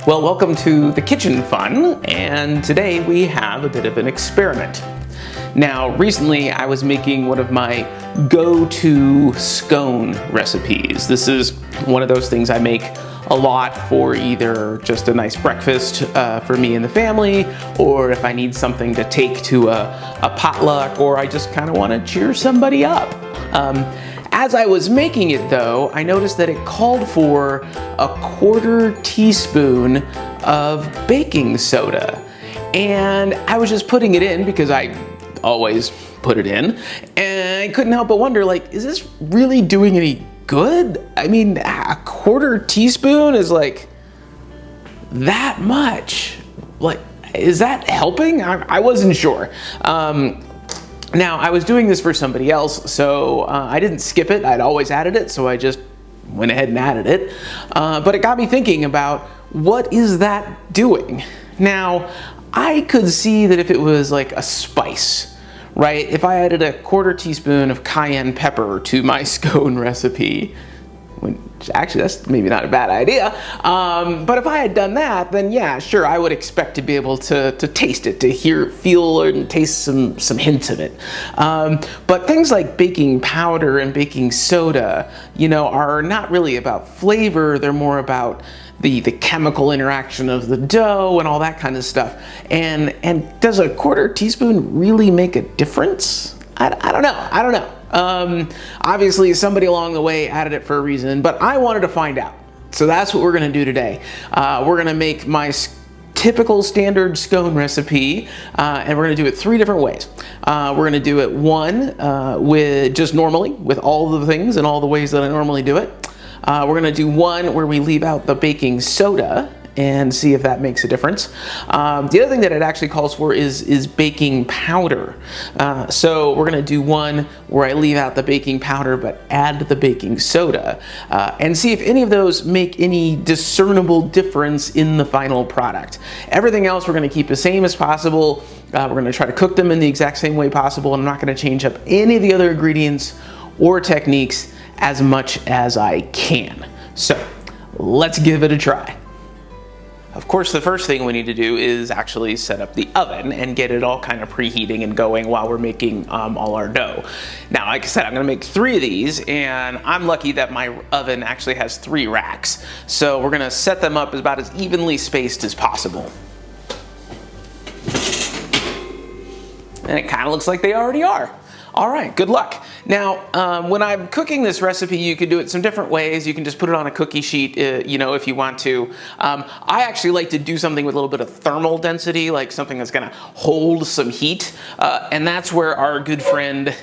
Well, welcome to the kitchen fun, and today we have a bit of an experiment. Now, recently I was making one of my go-to scone recipes. This is one of those things I make a lot for either just a nice breakfast for me and the family, or if I need something to take to a potluck, or I just kind of want to cheer somebody up. As I was making it though, I noticed that it called for a 1/4 teaspoon of baking soda. And I was just putting it in because I always put it in, and I couldn't help but wonder, like, is this really doing any good? I mean, a 1/4 teaspoon is like that much. Like, is that helping? I wasn't sure. Now, I was doing this for somebody else, so I didn't skip it. I'd always added it, so I just went ahead and added it. But it got me thinking about, what is that doing? Now, I could see that if it was like a spice, right? If I added a 1/4 teaspoon of cayenne pepper to my scone recipe, which actually that's maybe not a bad idea, but if I had done that, then yeah, sure, I would expect to be able to taste it, to feel and taste some hints of it. But things like baking powder and baking soda, you know, are not really about flavor. They're more about the chemical interaction of the dough and all that kind of stuff. And does a 1/4 teaspoon really make a difference? I don't know. Obviously somebody along the way added it for a reason, but I wanted to find out. So that's what we're gonna do today. We're gonna make my typical standard scone recipe, and we're gonna do it 3 different ways. We're gonna do it one, with just normally, with all the things and all the ways that I normally do it. We're gonna do one where we leave out the baking soda and see if that makes a difference. The other thing that it actually calls for is baking powder. So we're gonna do one where I leave out the baking powder but add the baking soda, and see if any of those make any discernible difference in the final product. Everything else we're gonna keep the same as possible. We're gonna try to cook them in the exact same way possible, and I'm not gonna change up any of the other ingredients or techniques as much as I can. So let's give it a try. Of course, the first thing we need to do is actually set up the oven and get it all kind of preheating and going while we're making all our dough. Now, like I said, I'm gonna make 3 of these, and I'm lucky that my oven actually has 3 racks. So we're gonna set them up about as evenly spaced as possible. And it kind of looks like they already are. All right, good luck. Now, when I'm cooking this recipe, you can do it some different ways. You can just put it on a cookie sheet, you know, if you want to. I actually like to do something with a little bit of thermal density, like something that's gonna hold some heat, and that's where our good friend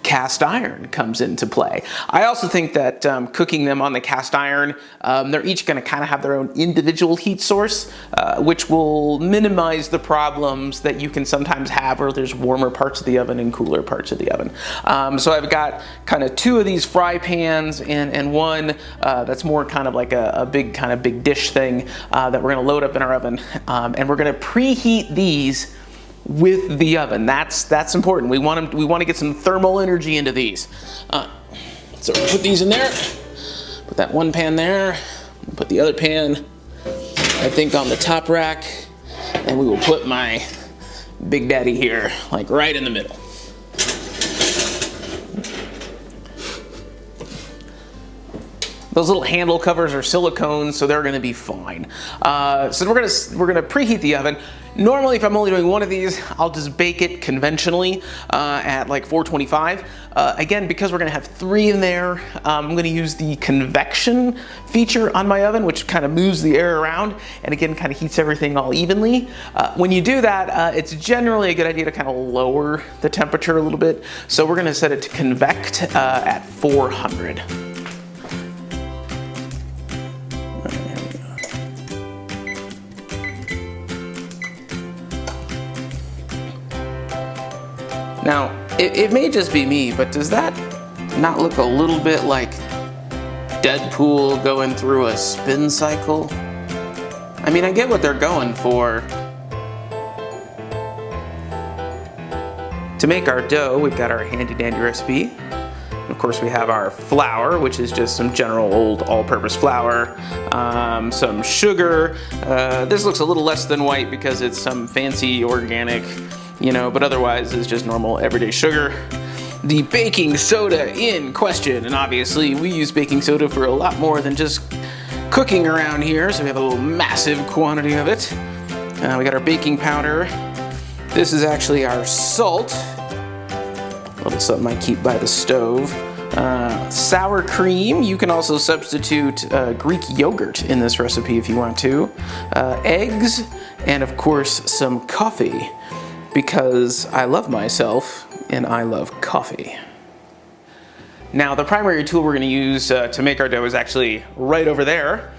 cast iron comes into play. I also think that cooking them on the cast iron, they're each going to kind of have their own individual heat source, which will minimize the problems that you can sometimes have where there's warmer parts of the oven and cooler parts of the oven. So I've got kind of 2 of these fry pans and one that's more kind of like a big dish thing that we're going to load up in our oven, and we're going to preheat these with the oven. That's important. We want to get some thermal energy into these. So we'll put these in there. Put that one pan there. Put the other pan, I think, on the top rack, and we will put my Big Daddy here, like right in the middle. Those little handle covers are silicone, so they're gonna be fine. So we're gonna preheat the oven. Normally, if I'm only doing one of these, I'll just bake it conventionally at like 425. Again, because we're gonna have 3 in there, I'm gonna use the convection feature on my oven, which kind of moves the air around and again kind of heats everything all evenly. When you do that, it's generally a good idea to kind of lower the temperature a little bit. So we're gonna set it to convect at 400. Now, it may just be me, but does that not look a little bit like Deadpool going through a spin cycle? I mean, I get what they're going for. To make our dough, we've got our handy dandy recipe. Of course, we have our flour, which is just some general old all-purpose flour, some sugar. This looks a little less than white because it's some fancy organic, you know, but otherwise it's just normal everyday sugar. The baking soda in question, and obviously we use baking soda for a lot more than just cooking around here, so we have a little massive quantity of it. We got our baking powder. This is actually our salt. A little something I keep by the stove. Sour cream. You can also substitute Greek yogurt in this recipe if you want to. Eggs, and of course some coffee, because I love myself and I love coffee. Now the primary tool we're going to use to make our dough is actually right over there.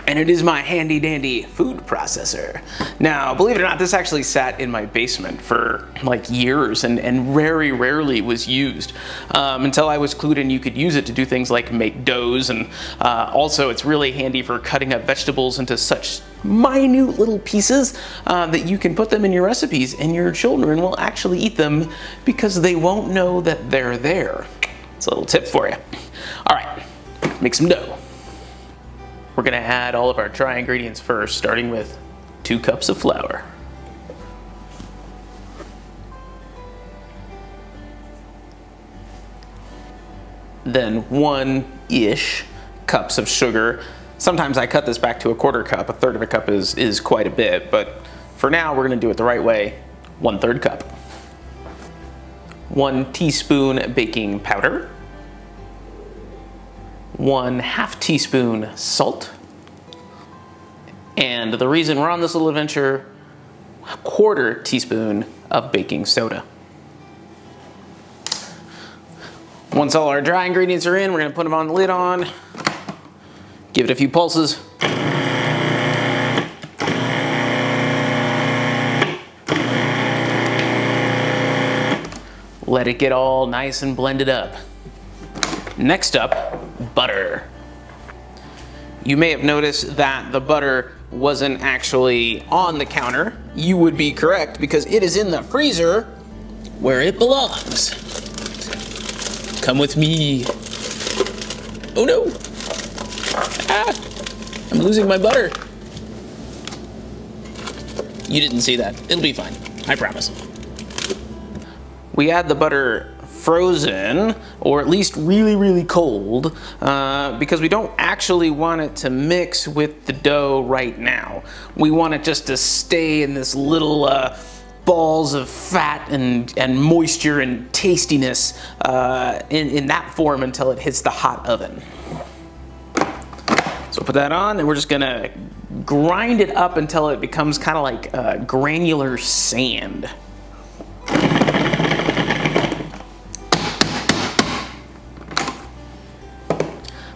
And it is my handy dandy food processor. Now, believe it or not, this actually sat in my basement for like years and very rarely was used until I was clued in you could use it to do things like make doughs, and also it's really handy for cutting up vegetables into such minute little pieces that you can put them in your recipes and your children will actually eat them because they won't know that they're there. It's a little tip for you. All right, make some dough. We're gonna add all of our dry ingredients first, starting with 2 cups of flour. Then 1-ish cups of sugar. Sometimes I cut this back to 1/4 cup. 1/3 of a cup is quite a bit, but for now we're gonna do it the right way. 1/3 cup. 1 teaspoon baking powder. 1/2 teaspoon salt. And the reason we're on this little adventure, 1/4 teaspoon of baking soda. Once all our dry ingredients are in, we're gonna put them on the lid on, give it a few pulses. Let it get all nice and blended up. Next up, butter. You may have noticed that the butter wasn't actually on the counter. You would be correct because it is in the freezer where it belongs. Come with me. Oh no! Ah! I'm losing my butter. You didn't see that. It'll be fine. I promise. We add the butter frozen, or at least really cold, because we don't actually want it to mix with the dough right now. We want it just to stay in this little balls of fat and moisture and tastiness in that form until it hits the hot oven. So put that on, and we're just gonna grind it up until it becomes kind of like granular sand.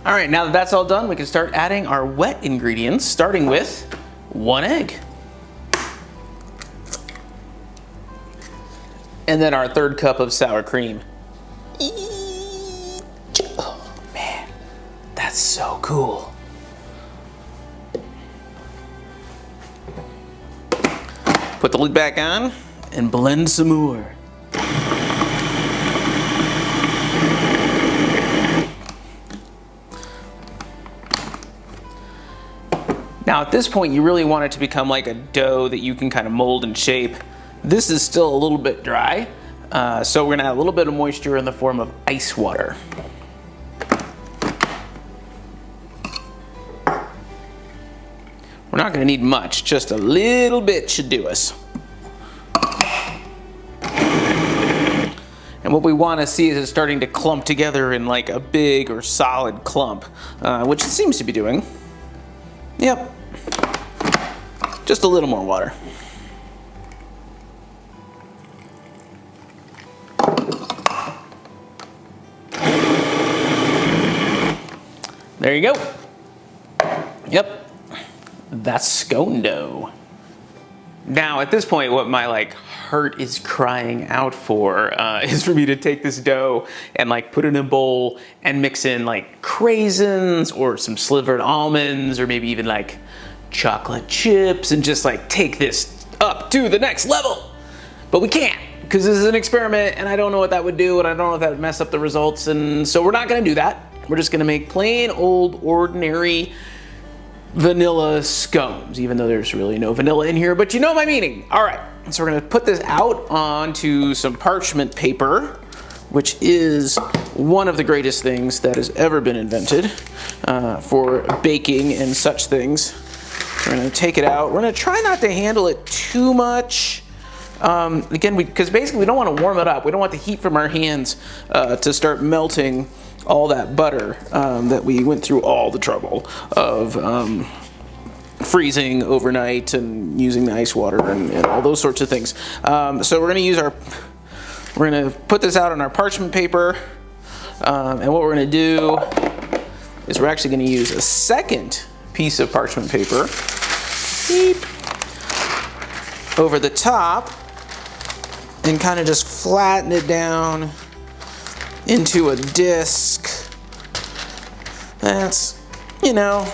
All right, now that that's all done, we can start adding our wet ingredients, starting with 1 egg. And then our 1/3 cup of sour cream. Oh man, that's so cool. Put the lid back on and blend some more. Now at this point you really want it to become like a dough that you can kind of mold and shape. This is still a little bit dry, so we're gonna add a little bit of moisture in the form of ice water. We're not gonna need much, just a little bit should do us. And what we want to see is it starting to clump together in like a big or solid clump, which it seems to be doing. Yep. Just a little more water. There you go. Yep. That's scone dough. Now at this point what my heart is crying out for is for me to take this dough and put it in a bowl and mix in craisins or some slivered almonds or maybe even chocolate chips and just take this up to the next level. But we can't because this is an experiment and I don't know what that would do, and I don't know if that would mess up the results, and so we're not gonna do that. We're just gonna make plain old ordinary vanilla scones, even though there's really no vanilla in here, but you know my meaning. All right, so we're gonna put this out onto some parchment paper, which is one of the greatest things that has ever been invented for baking and such things. So we're gonna take it out. We're gonna try not to handle it too much. Again, because basically we don't want to warm it up. We don't want the heat from our hands to start melting all that butter that we went through all the trouble of freezing overnight and using the ice water and all those sorts of things. So we're gonna put this out on our parchment paper, and what we're gonna do is we're actually gonna use a second piece of parchment paper over the top and kind of just flatten it down into a disc that's, you know,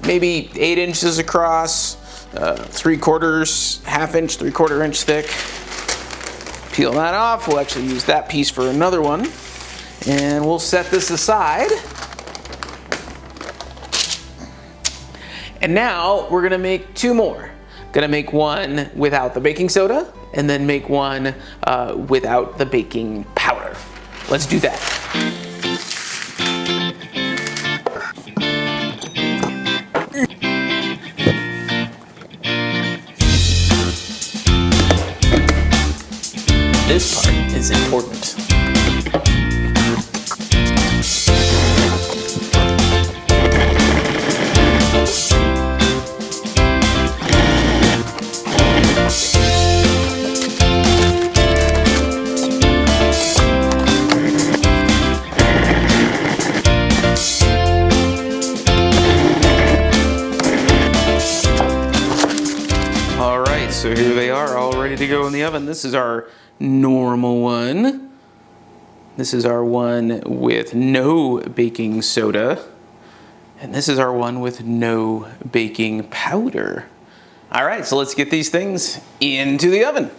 maybe 8 inches across, 3/4, ½ inch, 3/4 inch thick. Peel that off. We'll actually use that piece for another one, and we'll set this aside. And now we're gonna make 2 more. Gonna make one without the baking soda, and then make one without the baking powder. Let's do that. This part is important. So here they are, all ready to go in the oven. This is our normal one. This is our one with no baking soda. And this is our one with no baking powder. All right, so let's get these things into the oven.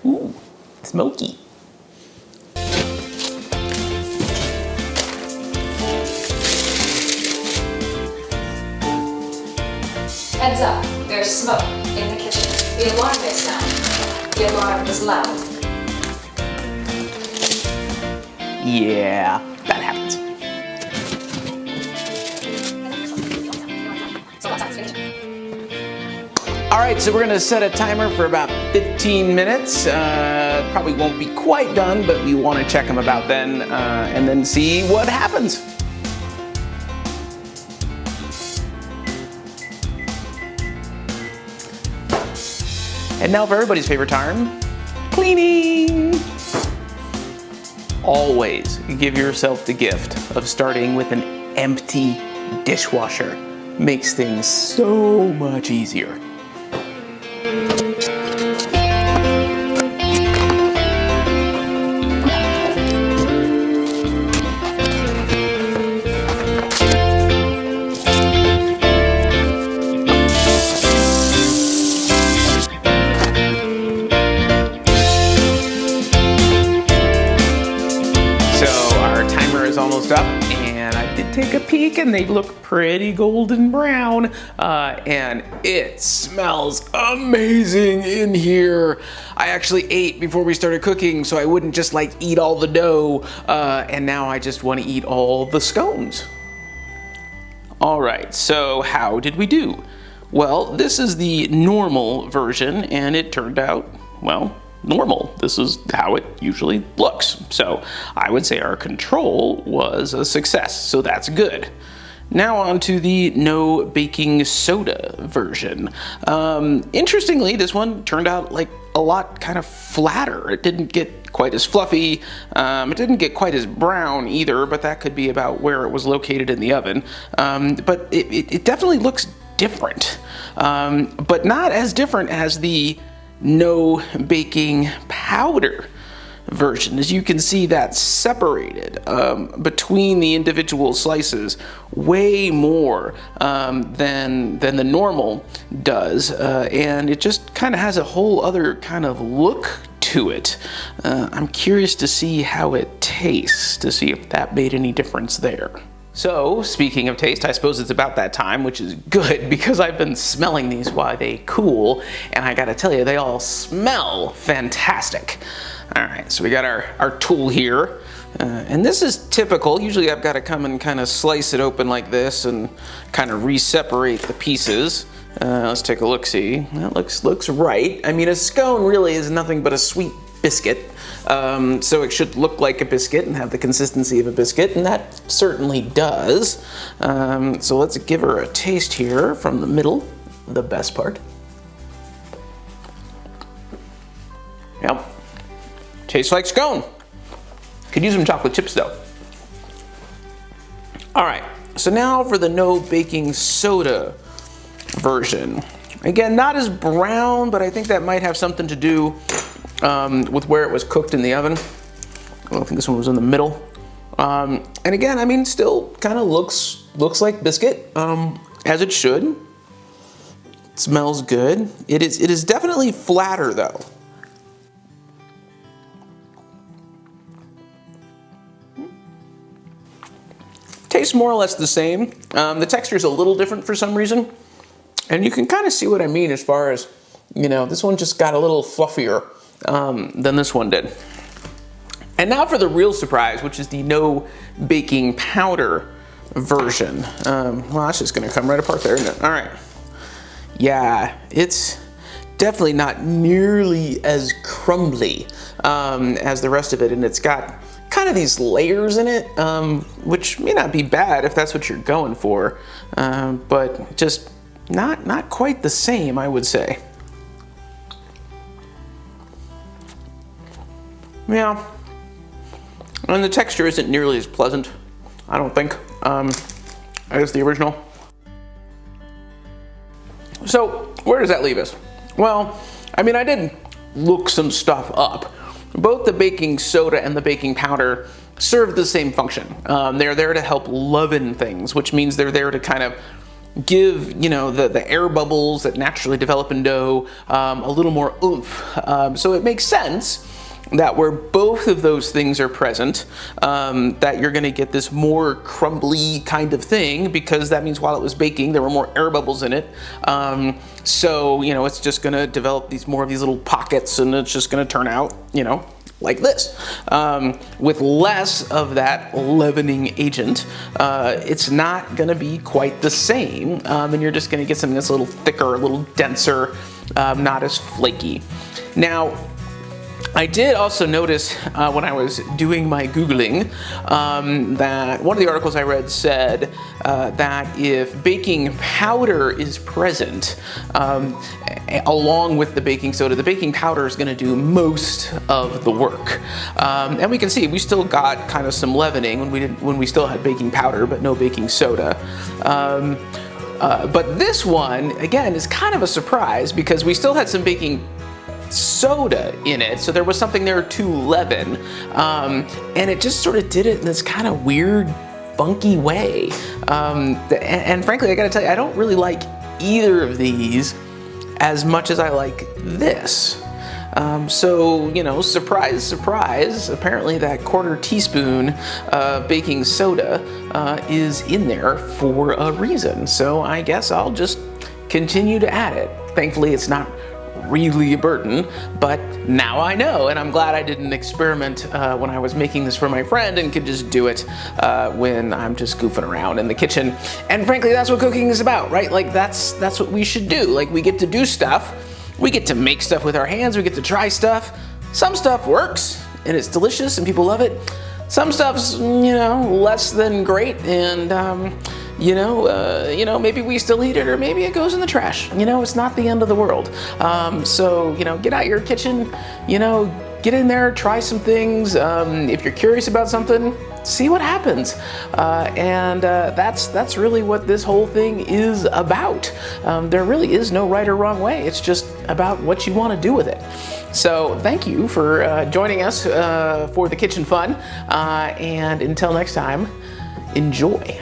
Ooh, smoky. Heads up, there's smoke in the kitchen. The alarm may sound. The alarm is loud. Yeah, that happens. All right, so we're gonna set a timer for about 15 minutes. Probably won't be quite done, but we wanna check them about then, and then see what happens. And now for everybody's favorite time, cleaning. Always give yourself the gift of starting with an empty dishwasher. Makes things so much easier. Almost up, and I did take a peek and they look pretty golden brown, and it smells amazing in here. I actually ate before we started cooking so I wouldn't just like eat all the dough, and now I just want to eat all the scones. All right, so how did we do? Well, this is the normal version, and it turned out, well, normal. This is how it usually looks. So I would say our control was a success, so that's good. Now on to the no baking soda version. Interestingly, this one turned out like a lot kind of flatter. It didn't get quite as fluffy. It didn't get quite as brown either, but that could be about where it was located in the oven. But it definitely looks different, but not as different as the no baking powder version. As you can see, that's separated between the individual slices way more than the normal does, and it just kind of has a whole other kind of look to it. I'm curious to see how it tastes, to see if that made any difference there. So, speaking of taste, I suppose it's about that time, which is good because I've been smelling these while they cool, and I gotta tell you, they all smell fantastic. All right, so we got our tool here, and this is typical. Usually I've got to come and kind of slice it open like this and kind of re-separate the pieces. Let's take a look-see. That looks right. I mean, a scone really is nothing but a sweet biscuit, so it should look like a biscuit and have the consistency of a biscuit, and that certainly does. So let's give her a taste here from the middle, the best part. Yep, tastes like scone. Could use some chocolate chips though. All right, so now for the no baking soda version. Again, not as brown, but I think that might have something to do with where it was cooked in the oven. I don't think this one was in the middle. And again, I mean, still kind of looks like biscuit, as it should. It smells good. It is definitely flatter though. Tastes more or less the same. The texture is a little different for some reason. And you can kind of see what I mean as far as, you know, this one just got a little fluffier than this one did. And now for the real surprise, which is the no baking powder version. Well, that's just gonna come right apart there, isn't it? All right. Yeah, it's definitely not nearly as crumbly as the rest of it, and it's got kind of these layers in it, which may not be bad if that's what you're going for, but just not quite the same, I would say. Yeah, and the texture isn't nearly as pleasant, I don't think, as the original. So where does that leave us? Well, I mean, I did look some stuff up. Both the baking soda and the baking powder serve the same function. They're there to help leaven things, which means they're there to kind of give, you know, the air bubbles that naturally develop in dough a little more oomph. So it makes sense that where both of those things are present, that you're gonna get this more crumbly kind of thing, because that means while it was baking, there were more air bubbles in it. So, you know, it's just gonna develop more of these little pockets, and it's just gonna turn out, you know, like this. With less of that leavening agent, it's not gonna be quite the same, and you're just gonna get something that's a little thicker, a little denser, not as flaky. Now, I did also notice when I was doing my Googling that one of the articles I read said that if baking powder is present along with the baking soda, the baking powder is going to do most of the work. And we can see we still got kind of some leavening when we still had baking powder but no baking soda. But this one, again, is kind of a surprise because we still had some baking soda in it, so there was something there to leaven, and it just sort of did it in this kind of weird, funky way. And frankly, I gotta tell you, I don't really like either of these as much as I like this. So, you know, surprise, surprise, apparently that 1/4 teaspoon of baking soda is in there for a reason. So I guess I'll just continue to add it. Thankfully, it's not really a burden, but now I know, and I'm glad I didn't experiment when I was making this for my friend and could just do it when I'm just goofing around in the kitchen. And frankly, that's what cooking is about, right? Like that's what we should do. Like, we get to do stuff, we get to make stuff with our hands, we get to try stuff. Some stuff works and it's delicious and people love it. Some stuff's, you know, less than great, and you know, maybe we still eat it, or maybe it goes in the trash. You know, it's not the end of the world. So, you know, get out your kitchen, you know, get in there, try some things. If you're curious about something, see what happens. That's really what this whole thing is about. There really is no right or wrong way. It's just about what you want to do with it. So thank you for joining us for the kitchen fun. And until next time, enjoy.